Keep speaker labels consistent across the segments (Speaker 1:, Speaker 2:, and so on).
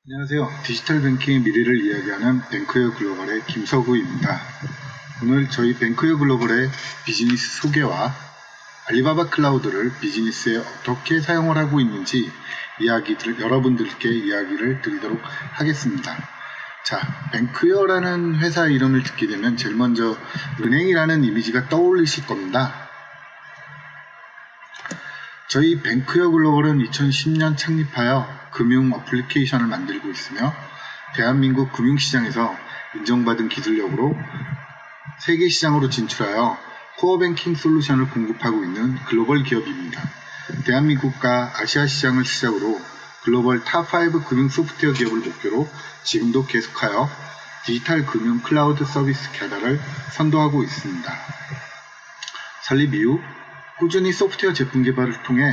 Speaker 1: 안녕하세요. 디지털 뱅킹의 미래를 이야기하는 뱅크웨어 글로벌의 김서구입니다. 오늘 저희 뱅크웨어 글로벌의 비즈니스 소개와 알리바바 클라우드를 비즈니스에 어떻게 사용을 하고 있는지 여러분들께 이야기를 드리도록 하겠습니다. 자, 뱅크웨어라는 회사 이름을 듣게 되면 제일 먼저 은행이라는 이미지가 떠올리실 겁니다. 저희 뱅크웨어 글로벌은 2010년 창립하여 금융 어플리케이션을 만들고 있으며 대한민국 금융시장에서 인정받은 기술력으로 세계 시장으로 진출하여 코어 뱅킹 솔루션을 공급하고 있는 글로벌 기업입니다. 대한민국과 아시아 시장을 시작으로 글로벌 탑5 금융 소프트웨어 기업을 목표로 지금도 계속하여 디지털 금융 클라우드 서비스 개발을 선도하고 있습니다. 설립 이후 꾸준히 소프트웨어 제품 개발을 통해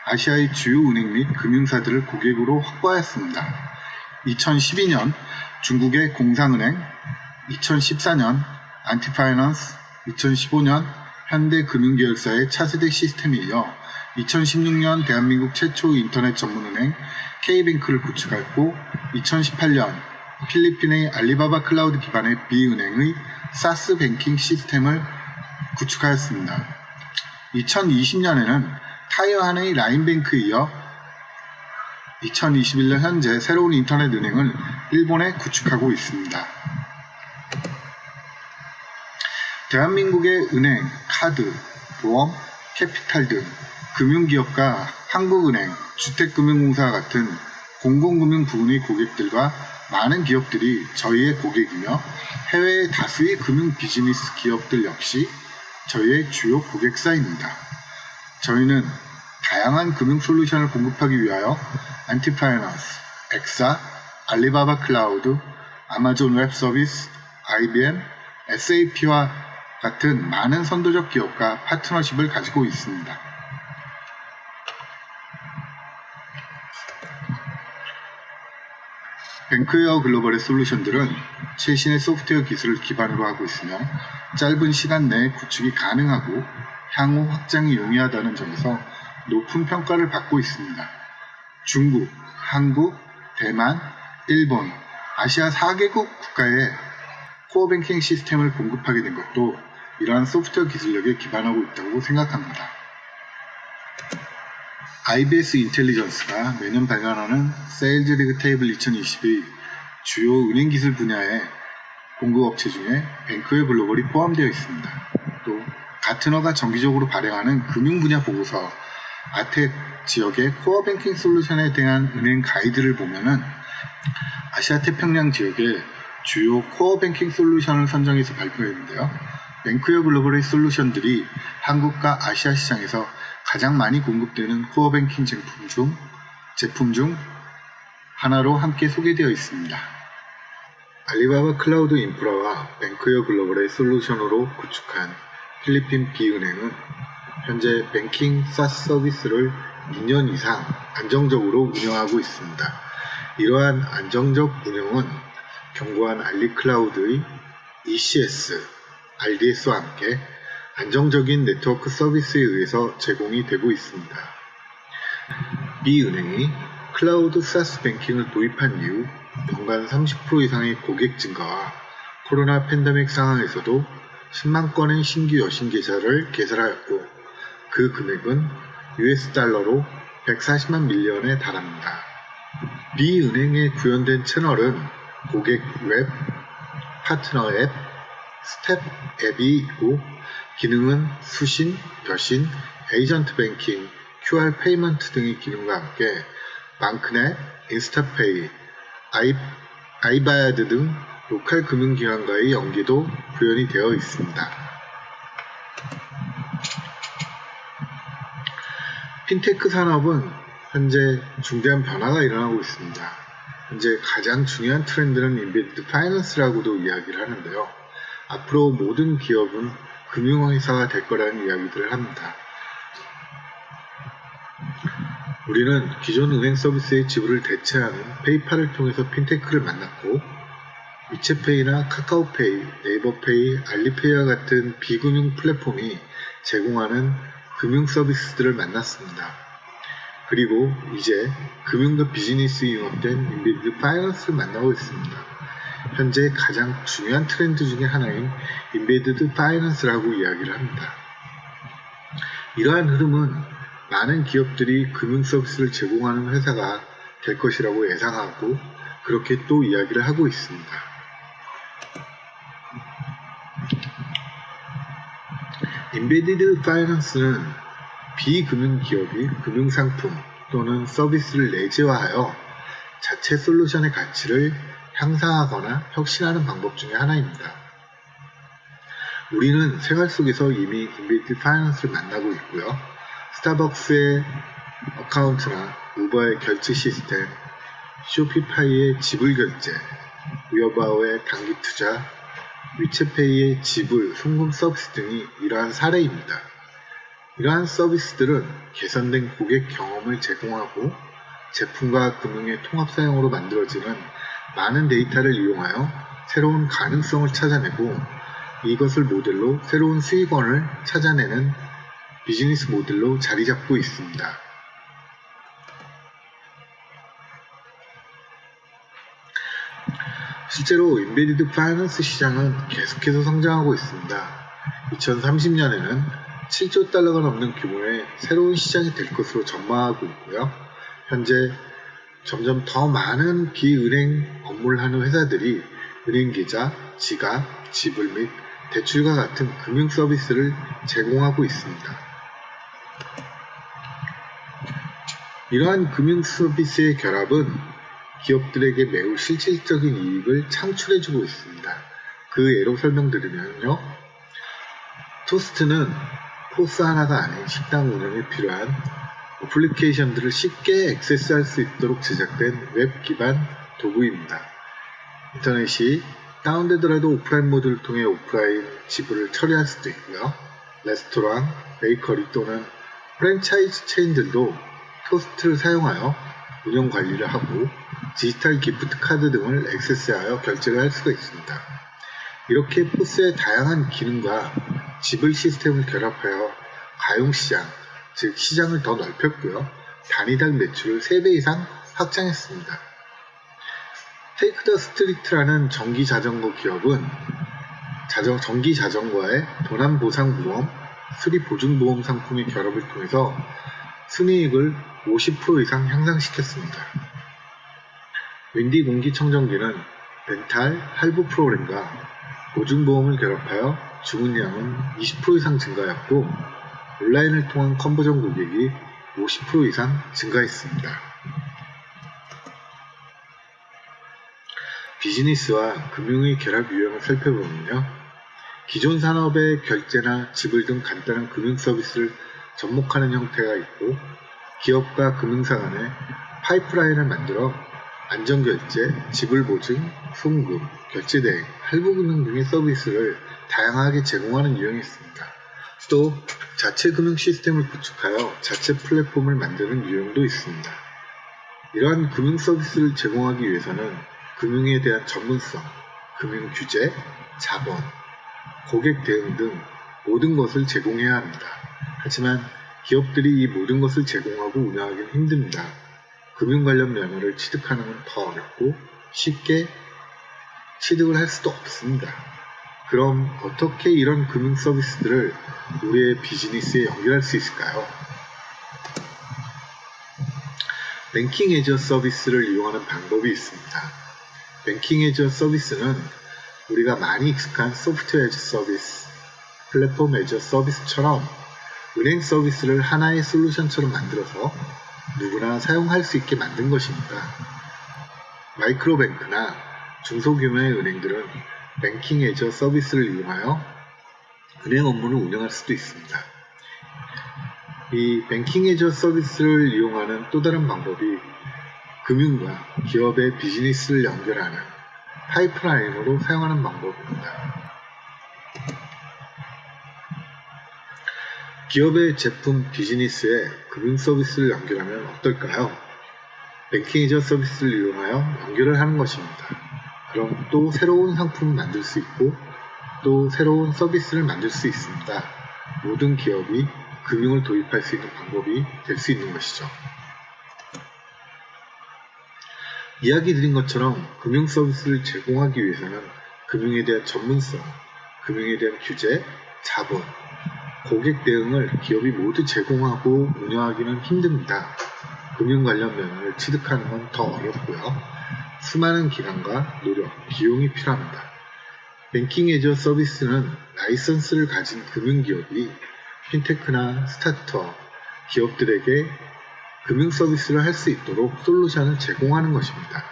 Speaker 1: 아시아의 주요 은행 및 금융사들을 고객으로 확보하였습니다. 2012년 중국의 공상은행, 2014년 안티파이넌스, 2015년 현대금융계열사의 차세대 시스템에 이어 2016년 대한민국 최초 인터넷 전문은행 K뱅크를 구축했고 2018년 필리핀의 알리바바 클라우드 기반의 B은행의 사스 뱅킹 시스템을 구축하였습니다. 2020년에는 타이완의 라인뱅크에 이어 2021년 현재 새로운 인터넷 은행을 일본에 구축하고 있습니다. 대한민국의 은행, 카드, 보험, 캐피탈 등 금융기업과 한국은행, 주택금융공사 같은 공공금융 부문의 고객들과 많은 기업들이 저희의 고객이며 해외의 다수의 금융 비즈니스 기업들 역시 저희의 주요 고객사입니다. 저희는 다양한 금융 솔루션을 공급하기 위하여 안티파이넌스, 엑사, 알리바바 클라우드, 아마존 웹 서비스, IBM, SAP와 같은 많은 선도적 기업과 파트너십을 가지고 있습니다. 뱅크웨어 글로벌의 솔루션들은 최신의 소프트웨어 기술을 기반으로 하고 있으며 짧은 시간 내에 구축이 가능하고 향후 확장이 용이하다는 점에서 높은 평가를 받고 있습니다. 중국, 한국, 대만, 일본, 아시아 4개국 국가에 코어 뱅킹 시스템을 공급하게 된 것도 이러한 소프트웨어 기술력에 기반하고 있다고 생각합니다. IBS 인텔리전스가 매년 발간하는 세일즈 리그 테이블 2020의 주요 은행 기술 분야의 공급업체 중에 뱅크웨어 글로벌이 포함되어 있습니다. 또 가트너가 정기적으로 발행하는 금융 분야 보고서 아텍 지역의 코어 뱅킹 솔루션에 대한 은행 가이드를 보면은 아시아 태평양 지역의 주요 코어 뱅킹 솔루션을 선정해서 발표했는데요. 뱅크웨어 글로벌의 솔루션들이 한국과 아시아 시장에서 가장 많이 공급되는 코어 뱅킹 제품 중 하나로 함께 소개되어 있습니다. 알리바바 클라우드 인프라와 뱅크웨어 글로벌의 솔루션으로 구축한 필리핀 B은행은 현재 뱅킹 사스 서비스를 2년 이상 안정적으로 운영하고 있습니다. 이러한 안정적 운영은 견고한 알리클라우드의 ECS, RDS와 함께 안정적인 네트워크 서비스에 의해서 제공이 되고 있습니다. B은행이 클라우드 사스 뱅킹을 도입한 이후 연간 30% 이상의 고객 증가와 코로나 팬데믹 상황에서도 10만 건의 신규 여신 계좌를 개설하였고 그 금액은 US달러로 140만 밀리언에 달합니다. B은행에 구현된 채널은 고객 웹, 파트너 앱, 스텝 앱이고 기능은 수신, 여신, 에이전트 뱅킹, QR 페이먼트 등의 기능과 함께 방크넷, 인스타페이, 아이바야드 등 로컬 금융기관과의 연계도 구현이 되어 있습니다. 핀테크 산업은 현재 중대한 변화가 일어나고 있습니다. 현재 가장 중요한 트렌드는 인베디드 파이낸스라고도 이야기를 하는데요. 앞으로 모든 기업은 금융회사가 될 거라는 이야기들을 합니다. 우리는 기존 은행 서비스의 지불을 대체하는 페이팔을 통해서 핀테크를 만났고 위챗페이나 카카오페이, 네이버페이, 알리페이와 같은 비금융 플랫폼이 제공하는 금융 서비스들을 만났습니다. 그리고 이제 금융과 비즈니스에 융합된 인베디드 파이낸스를 만나고 있습니다. 현재 가장 중요한 트렌드 중에 하나인 인베디드 파이낸스라고 이야기를 합니다. 이러한 흐름은 많은 기업들이 금융 서비스를 제공하는 회사가 될 것이라고 예상하고 그렇게 또 이야기를 하고 있습니다. 인베디드 파이낸스는 비금융 기업이 금융상품 또는 서비스를 내재화하여 자체 솔루션의 가치를 향상하거나 혁신하는 방법 중에 하나입니다. 우리는 생활 속에서 이미 인베디드 파이낸스를 만나고 있고요. 스타벅스의 어카운트나 우버의 결제 시스템, 쇼피파이의 지불 결제, 위어바오의 단기 투자, 위챗페이의 지불, 송금 서비스 등이 이러한 사례입니다. 이러한 서비스들은 개선된 고객 경험을 제공하고 제품과 금융의 통합 사용으로 만들어지는 많은 데이터를 이용하여 새로운 가능성을 찾아내고 이것을 모델로 새로운 수익원을 찾아내는 비즈니스 모델로 자리 잡고 있습니다. 실제로 인베디드 파이낸스 시장은 계속해서 성장하고 있습니다. 2030년에는 7조 달러가 넘는 규모의 새로운 시장이 될 것으로 전망하고 있고요. 현재 점점 더 많은 비은행 업무를 하는 회사들이 은행계좌, 지갑, 지불 및 대출과 같은 금융 서비스를 제공하고 있습니다. 이러한 금융 서비스의 결합은 기업들에게 매우 실질적인 이익을 창출해주고 있습니다. 그 예로 설명드리면요. 토스트는 포스 하나가 아닌 식당 운영에 필요한 어플리케이션들을 쉽게 액세스할 수 있도록 제작된 웹 기반 도구입니다. 인터넷이 다운되더라도 오프라인 모드를 통해 오프라인 지불을 처리할 수도 있고요. 레스토랑, 베이커리 또는 프랜차이즈 체인들도 토스트를 사용하여 운영 관리를 하고 디지털 기프트 카드 등을 액세스하여 결제를 할 수가 있습니다. 이렇게 포스의 다양한 기능과 지불 시스템을 결합하여 가용시장, 즉 시장을 더 넓혔고요. 단위당 매출을 3배 이상 확장했습니다. 테이크 더 스트리트라는 전기 자전거 기업은 전기 자전거의 도난 보상 보험, 수리 보증 보험 상품의 결합을 통해서 순이익을 50% 이상 향상시켰습니다. 윈디 공기청정기는 렌탈 할부 프로그램과 보증보험을 결합하여 주문량은 20% 이상 증가했고 온라인을 통한 컨버전 고객이 50% 이상 증가했습니다. 비즈니스와 금융의 결합 유형을 살펴보면요. 기존 산업의 결제나 지불 등 간단한 금융 서비스를 접목하는 형태가 있고 기업과 금융사 간의 파이프라인을 만들어 안전결제, 지불보증, 송금, 결제대행, 할부 기능 등의 서비스를 다양하게 제공하는 유형이 있습니다. 또 자체 금융 시스템을 구축하여 자체 플랫폼을 만드는 유형도 있습니다. 이러한 금융 서비스를 제공하기 위해서는 금융에 대한 전문성, 금융 규제, 자본, 고객 대응 등 모든 것을 제공해야 합니다. 하지만 기업들이 이 모든 것을 제공하고 운영하기는 힘듭니다. 금융 관련 면허를 취득하는 건 더 어렵고 쉽게 취득을 할 수도 없습니다. 그럼 어떻게 이런 금융 서비스들을 우리의 비즈니스에 연결할 수 있을까요? 뱅킹 애저 서비스를 이용하는 방법이 있습니다. 뱅킹 애저 서비스는 우리가 많이 익숙한 소프트웨어 애저 서비스, 플랫폼 애저 서비스처럼 은행 서비스를 하나의 솔루션처럼 만들어서 누구나 사용할 수 있게 만든 것입니다. 마이크로뱅크나 중소규모의 은행들은 뱅킹 애저 서비스를 이용하여 은행 업무를 운영할 수도 있습니다. 이 뱅킹 애저 서비스를 이용하는 또 다른 방법이 금융과 기업의 비즈니스를 연결하는 파이프라인으로 사용하는 방법입니다. 기업의 제품 비즈니스에 금융 서비스를 연결하면 어떨까요? 뱅킹 애저 서비스를 이용하여 연결을 하는 것입니다. 그럼 또 새로운 상품을 만들 수 있고 또 새로운 서비스를 만들 수 있습니다. 모든 기업이 금융을 도입할 수 있는 방법이 될 수 있는 것이죠. 이야기 드린 것처럼 금융 서비스를 제공하기 위해서는 금융에 대한 전문성, 금융에 대한 규제, 자본, 고객 대응을 기업이 모두 제공하고 운영하기는 힘듭니다. 금융 관련 면을 취득하는 건 더 어렵고요. 수많은 기간과 노력, 비용이 필요합니다. 뱅킹 애저 서비스는 라이선스를 가진 금융기업이 핀테크나 스타트업 기업들에게 금융 서비스를 할 수 있도록 솔루션을 제공하는 것입니다.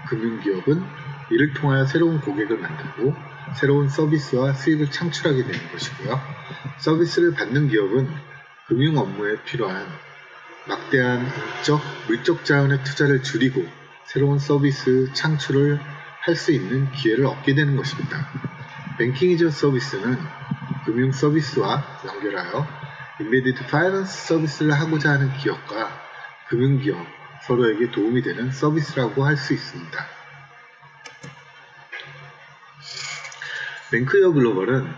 Speaker 1: 금융기업은 이를 통하여 새로운 고객을 만들고 새로운 서비스와 수익을 창출하게 되는 것이고요. 서비스를 받는 기업은 금융 업무에 필요한 막대한 물적 자원의 투자를 줄이고 새로운 서비스 창출을 할 수 있는 기회를 얻게 되는 것입니다. 뱅킹 애저 서비스는 금융 서비스와 연결하여 인베디드 파이낸스 서비스를 하고자 하는 기업과 금융기업 서로에게 도움이 되는 서비스라고 할 수 있습니다. 뱅크웨어 글로벌은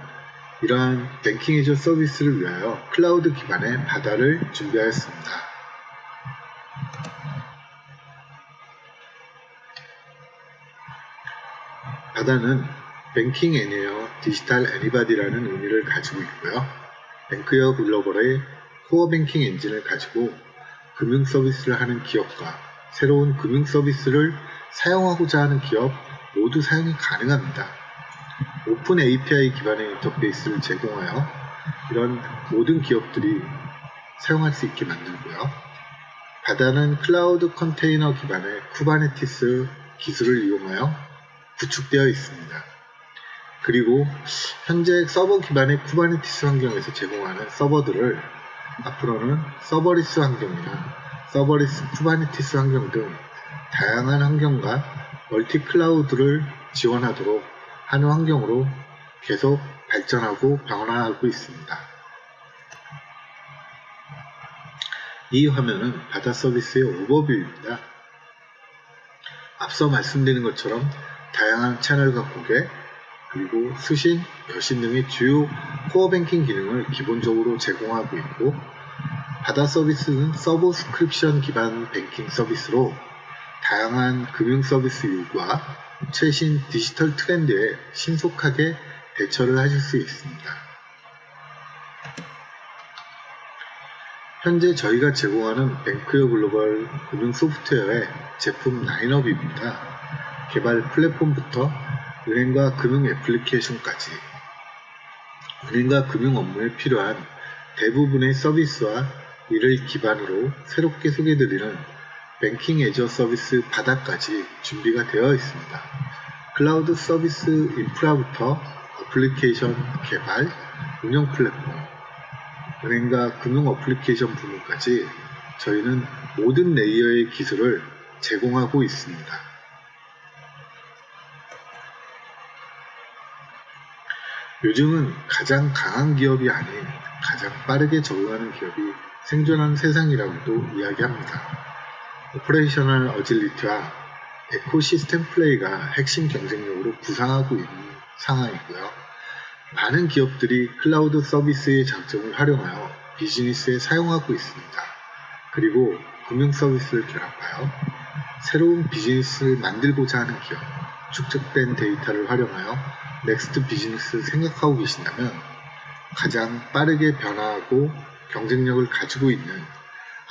Speaker 1: 이러한 뱅킹 애저 서비스를 위하여 클라우드 기반의 바다를 준비하였습니다. 바다는 뱅킹 애니어 디지털 애니바디라는 의미를 가지고 있고요. 뱅크웨어 글로벌의 코어 뱅킹 엔진을 가지고 금융 서비스를 하는 기업과 새로운 금융 서비스를 사용하고자 하는 기업 모두 사용이 가능합니다. 오픈 API 기반의 인터페이스를 제공하여 이런 모든 기업들이 사용할 수 있게 만들고요. 바다는 클라우드 컨테이너 기반의 쿠버네티스 기술을 이용하여 구축되어 있습니다. 그리고 현재 서버 기반의 쿠버네티스 환경에서 제공하는 서버들을 앞으로는 서버리스 환경이나 서버리스 쿠버네티스 환경 등 다양한 환경과 멀티 클라우드를 지원하도록 하는 환경으로 계속 발전하고 변화하고 있습니다. 이 화면은 바다 서비스의 오버뷰입니다. 앞서 말씀드린 것처럼 다양한 채널과 고객, 그리고 수신, 여신 등의 주요 코어 뱅킹 기능을 기본적으로 제공하고 있고, 바다 서비스는 서브스크립션 기반 뱅킹 서비스로 다양한 금융 서비스 요구와 최신 디지털 트렌드에 신속하게 대처를 하실 수 있습니다. 현재 저희가 제공하는 뱅크웨어 글로벌 금융 소프트웨어의 제품 라인업입니다. 개발 플랫폼부터 은행과 금융 애플리케이션까지 은행과 금융 업무에 필요한 대부분의 서비스와 이를 기반으로 새롭게 소개드리는 뱅킹 애저 서비스 바다까지 준비가 되어 있습니다. 클라우드 서비스 인프라부터 애플리케이션 개발, 운영 플랫폼, 은행과 금융 어플리케이션 부문까지 저희는 모든 레이어의 기술을 제공하고 있습니다. 요즘은 가장 강한 기업이 아닌 가장 빠르게 적응하는 기업이 생존하는 세상이라고도 이야기합니다. 오퍼레이셔널 어질리티와 에코시스템 플레이가 핵심 경쟁력으로 부상하고 있는 상황이고요. 많은 기업들이 클라우드 서비스의 장점을 활용하여 비즈니스에 사용하고 있습니다. 그리고 금융 서비스를 결합하여 새로운 비즈니스를 만들고자 하는 기업, 축적된 데이터를 활용하여 넥스트 비즈니스를 생각하고 계신다면 가장 빠르게 변화하고 경쟁력을 가지고 있는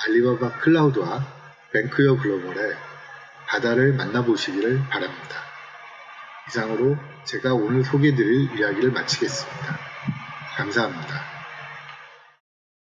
Speaker 1: 알리바바 클라우드와 뱅크웨어 글로벌의 바다를 만나보시기를 바랍니다. 이상으로 제가 오늘 소개해드릴 이야기를 마치겠습니다. 감사합니다.